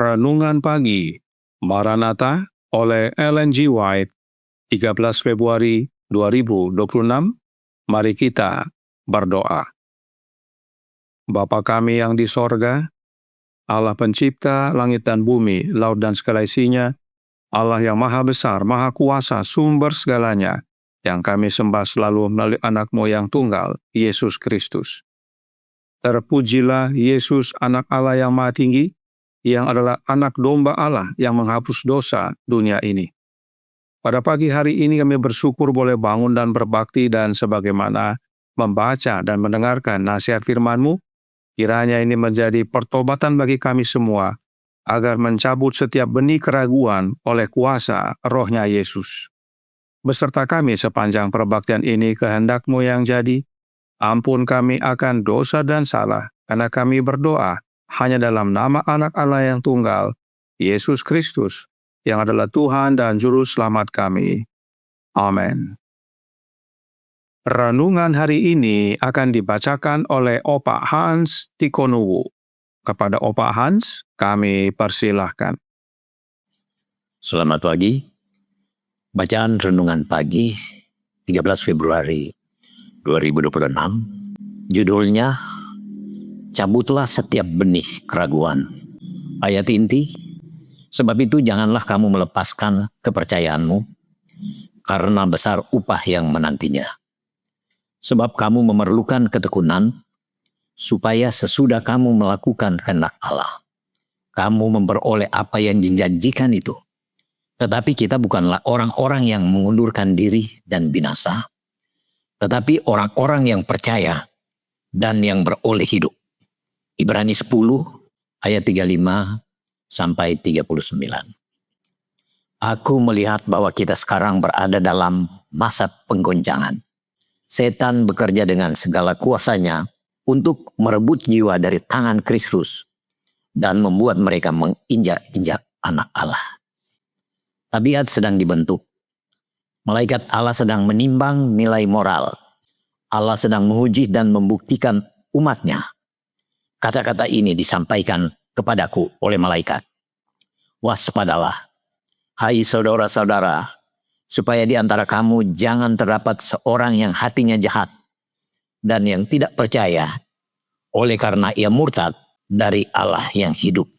Renungan Pagi Maranatha oleh Ellen G. White, 13 Februari 2026. Mari kita berdoa. Bapa kami yang di sorga, Allah pencipta langit dan bumi, laut dan segala isinya, Allah yang maha besar, maha kuasa, sumber segalanya, yang kami sembah selalu melalui anak-Mu yang tunggal, Yesus Kristus. Terpujilah Yesus, anak Allah yang maha tinggi, yang adalah anak domba Allah yang menghapus dosa dunia ini. Pada pagi hari ini kami bersyukur boleh bangun dan berbakti, dan sebagaimana membaca dan mendengarkan nasihat firman-Mu, kiranya ini menjadi pertobatan bagi kami semua, agar mencabut setiap benih keraguan oleh kuasa Roh-Nya Yesus. Beserta kami sepanjang perbaktian ini, kehendak-Mu yang jadi. Ampun kami akan dosa dan salah, karena kami berdoa hanya dalam nama anak Allah yang tunggal, Yesus Kristus, yang adalah Tuhan dan Juru Selamat kami. Amin. Renungan hari ini akan dibacakan oleh Opa Hans Tikonuwu. Kepada Opa Hans, kami persilahkan. Selamat pagi. Bacaan Renungan Pagi 13 Februari 2026. Judulnya, Cabutlah setiap benih keraguan. Ayat inti, sebab itu janganlah kamu melepaskan kepercayaanmu, karena besar upah yang menantinya. Sebab kamu memerlukan ketekunan, supaya sesudah kamu melakukan kehendak Allah, kamu memperoleh apa yang dijanjikan itu. Tetapi kita bukanlah orang-orang yang mengundurkan diri dan binasa, tetapi orang-orang yang percaya dan yang beroleh hidup. Ibrani 10 ayat 35 sampai 39. Aku melihat bahwa kita sekarang berada dalam masa penggoncangan. Setan bekerja dengan segala kuasanya untuk merebut jiwa dari tangan Kristus dan membuat mereka menginjak-injak anak Allah. Tabiat sedang dibentuk. Malaikat Allah sedang menimbang nilai moral. Allah sedang menguji dan membuktikan umatnya. Kata-kata ini disampaikan kepadaku oleh malaikat. Waspadalah, hai saudara-saudara, supaya di antara kamu jangan terdapat seorang yang hatinya jahat dan yang tidak percaya, oleh karena ia murtad dari Allah yang hidup.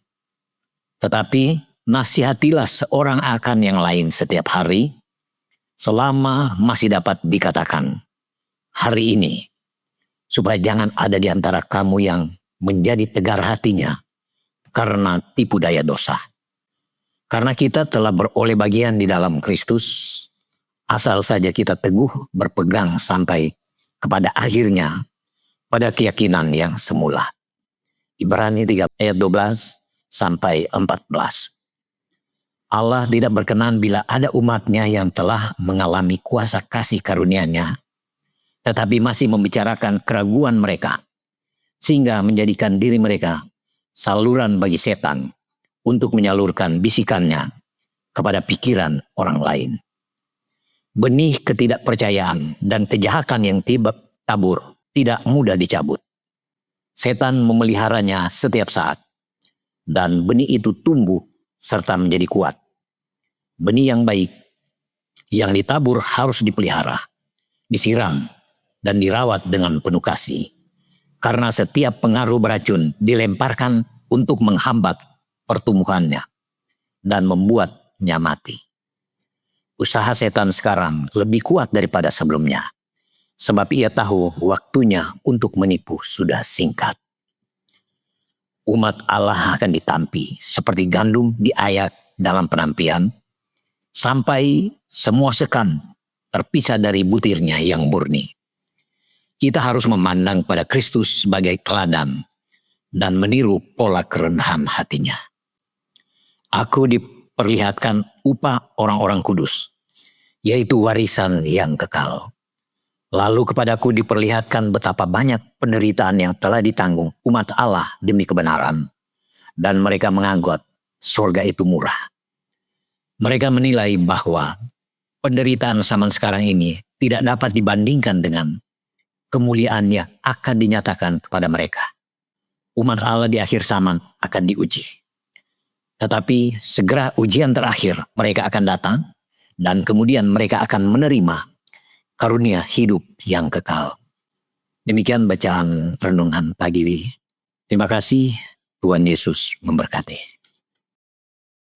Tetapi nasihatilah seorang akan yang lain setiap hari, selama masih dapat dikatakan hari ini, supaya jangan ada di antara kamu yang menjadi tegar hatinya karena tipu daya dosa. Karena kita telah beroleh bagian di dalam Kristus, asal saja kita teguh berpegang sampai kepada akhirnya pada keyakinan yang semula. Ibrani 3 ayat 12 sampai 14. Allah tidak berkenan bila ada umatnya yang telah mengalami kuasa kasih karunia-Nya, tetapi masih membicarakan keraguan mereka, sehingga menjadikan diri mereka saluran bagi setan untuk menyalurkan bisikannya kepada pikiran orang lain. Benih ketidakpercayaan dan kejahatan yang tabur tidak mudah dicabut. Setan memeliharanya setiap saat, dan benih itu tumbuh serta menjadi kuat. Benih yang baik yang ditabur harus dipelihara, disiram, dan dirawat dengan penuh kasih. Karena setiap pengaruh beracun dilemparkan untuk menghambat pertumbuhannya dan membuatnya mati. Usaha setan sekarang lebih kuat daripada sebelumnya, sebab ia tahu waktunya untuk menipu sudah singkat. Umat Allah akan ditampi seperti gandum diayak dalam penampian, sampai semua sekan terpisah dari butirnya yang murni. Kita harus memandang pada Kristus sebagai teladan dan meniru pola kerendahan hatinya. Aku diperlihatkan upah orang-orang kudus, yaitu warisan yang kekal. Lalu kepadaku diperlihatkan betapa banyak penderitaan yang telah ditanggung umat Allah demi kebenaran, dan mereka menganggap surga itu murah. Mereka menilai bahwa penderitaan zaman sekarang ini tidak dapat dibandingkan dengan kemuliaannya akan dinyatakan kepada mereka. Umat Allah di akhir zaman akan diuji. Tetapi segera ujian terakhir mereka akan datang dan kemudian mereka akan menerima karunia hidup yang kekal. Demikian bacaan renungan pagi ini. Terima kasih, Tuhan Yesus memberkati.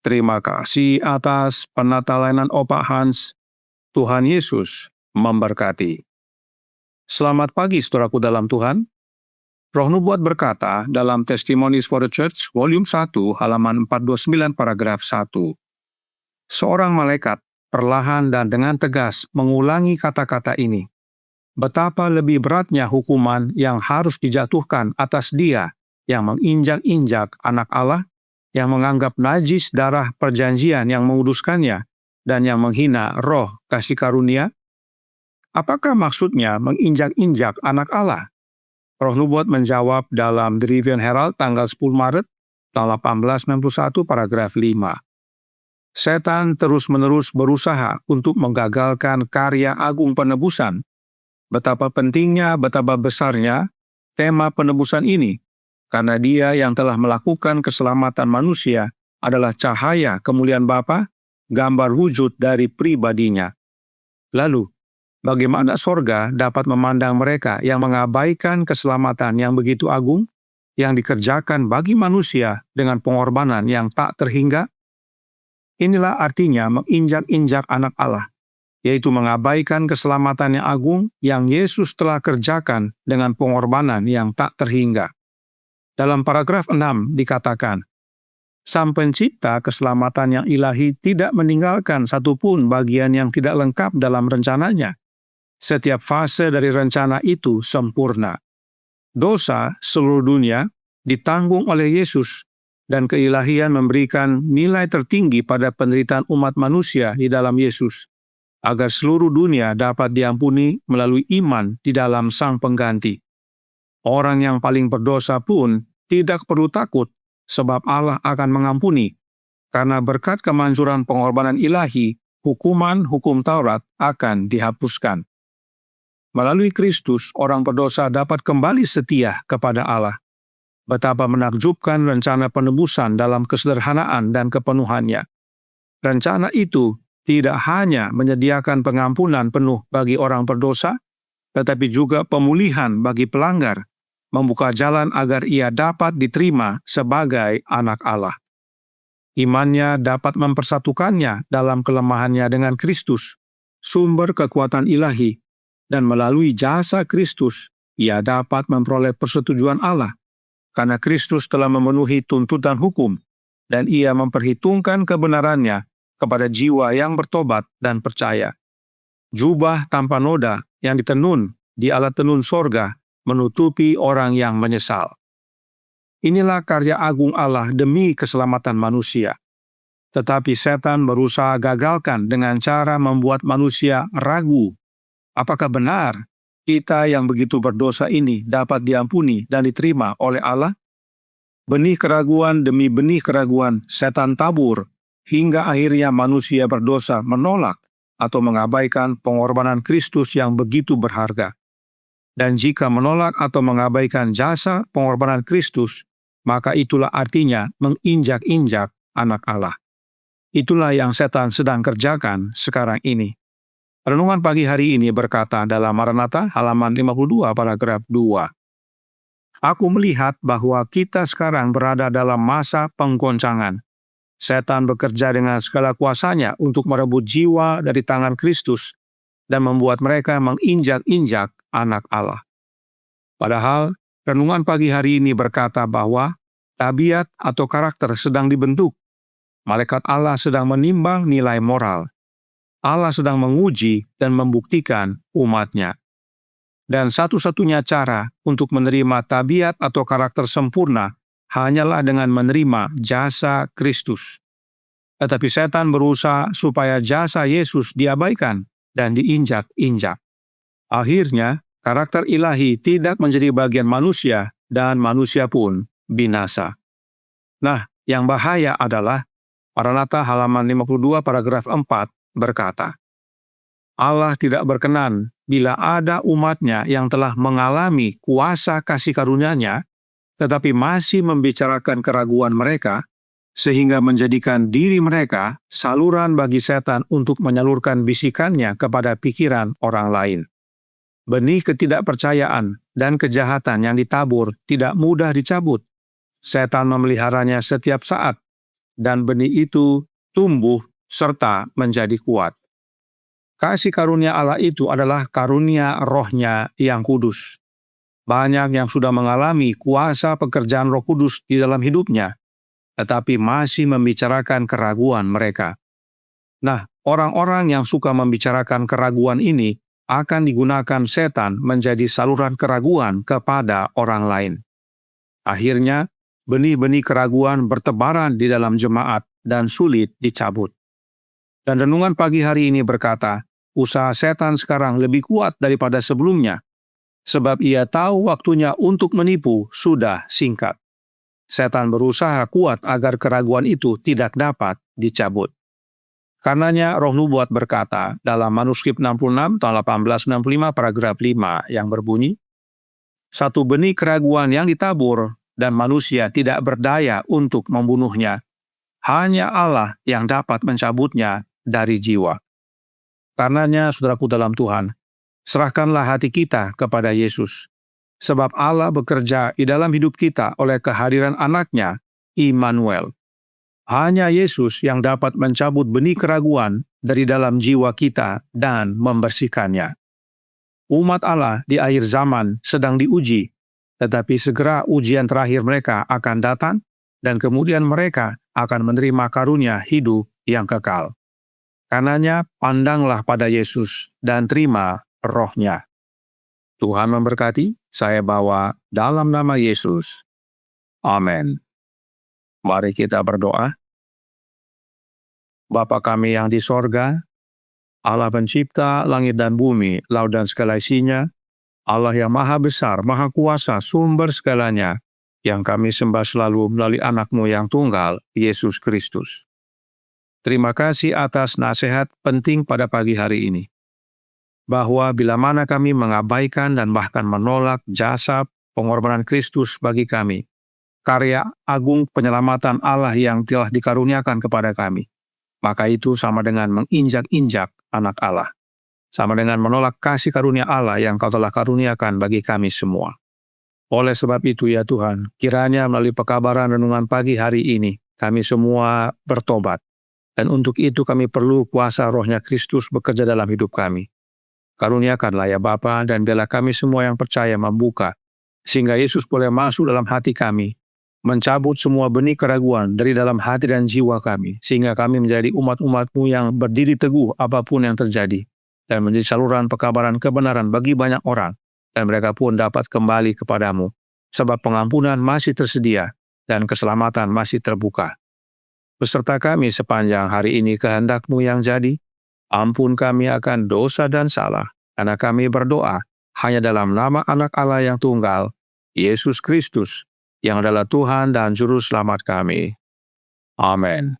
Terima kasih atas penata-layanan Opa Hans. Tuhan Yesus memberkati. Selamat pagi saudaraku dalam Tuhan. Roh Nubuat berkata dalam Testimonies for the Church, volume 1, halaman 429, paragraf 1. Seorang malaikat perlahan dan dengan tegas mengulangi kata-kata ini. Betapa lebih beratnya hukuman yang harus dijatuhkan atas dia yang menginjak-injak anak Allah, yang menganggap najis darah perjanjian yang menguduskannya, dan yang menghina roh kasih karunia. Apakah maksudnya menginjak-injak anak Allah? Roh Nubuat menjawab dalam The Review and Herald tanggal 10 Maret tahun 1891 paragraf 5. Setan terus-menerus berusaha untuk menggagalkan karya agung penebusan. Betapa pentingnya, betapa besarnya tema penebusan ini, karena dia yang telah melakukan keselamatan manusia adalah cahaya kemuliaan Bapa, gambar wujud dari pribadinya. Lalu, bagaimana sorga dapat memandang mereka yang mengabaikan keselamatan yang begitu agung, yang dikerjakan bagi manusia dengan pengorbanan yang tak terhingga? Inilah artinya menginjak-injak anak Allah, yaitu mengabaikan keselamatan yang agung yang Yesus telah kerjakan dengan pengorbanan yang tak terhingga. Dalam paragraf 6 dikatakan, Sang Pencipta keselamatan yang ilahi tidak meninggalkan satupun bagian yang tidak lengkap dalam rencananya. Setiap fase dari rencana itu sempurna. Dosa seluruh dunia ditanggung oleh Yesus, dan keilahian memberikan nilai tertinggi pada penderitaan umat manusia di dalam Yesus, agar seluruh dunia dapat diampuni melalui iman di dalam Sang Pengganti. Orang yang paling berdosa pun tidak perlu takut, sebab Allah akan mengampuni, karena berkat kemanjuran pengorbanan ilahi, hukum Taurat akan dihapuskan. Melalui Kristus, orang berdosa dapat kembali setia kepada Allah. Betapa menakjubkan rencana penebusan dalam kesederhanaan dan kepenuhannya. Rencana itu tidak hanya menyediakan pengampunan penuh bagi orang berdosa, tetapi juga pemulihan bagi pelanggar, membuka jalan agar ia dapat diterima sebagai anak Allah. Imannya dapat mempersatukannya dalam kelemahannya dengan Kristus, sumber kekuatan ilahi, dan melalui jasa Kristus, ia dapat memperoleh persetujuan Allah, karena Kristus telah memenuhi tuntutan hukum, dan ia memperhitungkan kebenarannya kepada jiwa yang bertobat dan percaya. Jubah tanpa noda yang ditenun di alat tenun sorga menutupi orang yang menyesal. Inilah karya agung Allah demi keselamatan manusia. Tetapi setan berusaha gagalkan dengan cara membuat manusia ragu. Apakah benar kita yang begitu berdosa ini dapat diampuni dan diterima oleh Allah? Benih keraguan demi benih keraguan setan tabur, hingga akhirnya manusia berdosa menolak atau mengabaikan pengorbanan Kristus yang begitu berharga. Dan jika menolak atau mengabaikan jasa pengorbanan Kristus, maka itulah artinya menginjak-injak anak Allah. Itulah yang setan sedang kerjakan sekarang ini. Renungan pagi hari ini berkata dalam Maranatha halaman 52 paragraf 2. Aku melihat bahwa kita sekarang berada dalam masa penggoncangan. Setan bekerja dengan segala kuasanya untuk merebut jiwa dari tangan Kristus dan membuat mereka menginjak-injak anak Allah. Padahal, renungan pagi hari ini berkata bahwa tabiat atau karakter sedang dibentuk. Malaikat Allah sedang menimbang nilai moral. Allah sedang menguji dan membuktikan umat-Nya. Dan satu-satunya cara untuk menerima tabiat atau karakter sempurna hanyalah dengan menerima jasa Kristus. Tetapi setan berusaha supaya jasa Yesus diabaikan dan diinjak-injak. Akhirnya, karakter ilahi tidak menjadi bagian manusia dan manusia pun binasa. Nah, yang bahaya adalah Maranatha halaman 52 paragraf 4 berkata, Allah tidak berkenan bila ada umat-Nya yang telah mengalami kuasa kasih karunia-Nya, tetapi masih membicarakan keraguan mereka, sehingga menjadikan diri mereka saluran bagi setan untuk menyalurkan bisikannya kepada pikiran orang lain. Benih ketidakpercayaan dan kejahatan yang ditabur tidak mudah dicabut. Setan memeliharanya setiap saat, dan benih itu tumbuh serta menjadi kuat. Kasih karunia Allah itu adalah karunia Roh-Nya yang kudus. Banyak yang sudah mengalami kuasa pekerjaan Roh Kudus di dalam hidupnya, tetapi masih membicarakan keraguan mereka. Nah, orang-orang yang suka membicarakan keraguan ini akan digunakan setan menjadi saluran keraguan kepada orang lain. Akhirnya, benih-benih keraguan bertebaran di dalam jemaat dan sulit dicabut. Dan renungan pagi hari ini berkata, usaha setan sekarang lebih kuat daripada sebelumnya, sebab ia tahu waktunya untuk menipu sudah singkat. Setan berusaha kuat agar keraguan itu tidak dapat dicabut. Karenanya Roh Nubuat berkata dalam manuskrip 66 tahun 1865 paragraf 5 yang berbunyi, satu benih keraguan yang ditabur dan manusia tidak berdaya untuk membunuhnya. Hanya Allah yang dapat mencabutnya dari jiwa. Karenanya, saudaraku dalam Tuhan, serahkanlah hati kita kepada Yesus. Sebab Allah bekerja di dalam hidup kita oleh kehadiran anaknya, Immanuel. Hanya Yesus yang dapat mencabut benih keraguan dari dalam jiwa kita dan membersihkannya. Umat Allah di akhir zaman sedang diuji, tetapi segera ujian terakhir mereka akan datang, dan kemudian mereka akan menerima karunia hidup yang kekal. Karenanya, pandanglah pada Yesus dan terima Roh-Nya. Tuhan memberkati, saya bawa dalam nama Yesus. Amin. Mari kita berdoa. Bapa kami yang di sorga, Allah pencipta langit dan bumi, laut dan segala isinya, Allah yang maha besar, maha kuasa, sumber segalanya, yang kami sembah selalu melalui anak-Mu yang tunggal, Yesus Kristus. Terima kasih atas nasihat penting pada pagi hari ini, bahwa bila mana kami mengabaikan dan bahkan menolak jasa pengorbanan Kristus bagi kami, karya agung penyelamatan Allah yang telah dikaruniakan kepada kami, maka itu sama dengan menginjak-injak anak Allah, sama dengan menolak kasih karunia Allah yang Kau telah karuniakan bagi kami semua. Oleh sebab itu ya Tuhan, kiranya melalui pekabaran renungan pagi hari ini, kami semua bertobat. Dan untuk itu kami perlu kuasa Roh-Nya Kristus bekerja dalam hidup kami. Karuniakanlah ya Bapa, dan biarlah kami semua yang percaya membuka, sehingga Yesus boleh masuk dalam hati kami, mencabut semua benih keraguan dari dalam hati dan jiwa kami, sehingga kami menjadi umat-umat-Mu yang berdiri teguh apapun yang terjadi, dan menjadi saluran pekabaran kebenaran bagi banyak orang, dan mereka pun dapat kembali kepadamu, sebab pengampunan masih tersedia, dan keselamatan masih terbuka. Beserta kami sepanjang hari ini kehendak-Mu yang jadi, ampun kami akan dosa dan salah, karena kami berdoa hanya dalam nama anak Allah yang tunggal, Yesus Kristus, yang adalah Tuhan dan Juru Selamat kami. Amin.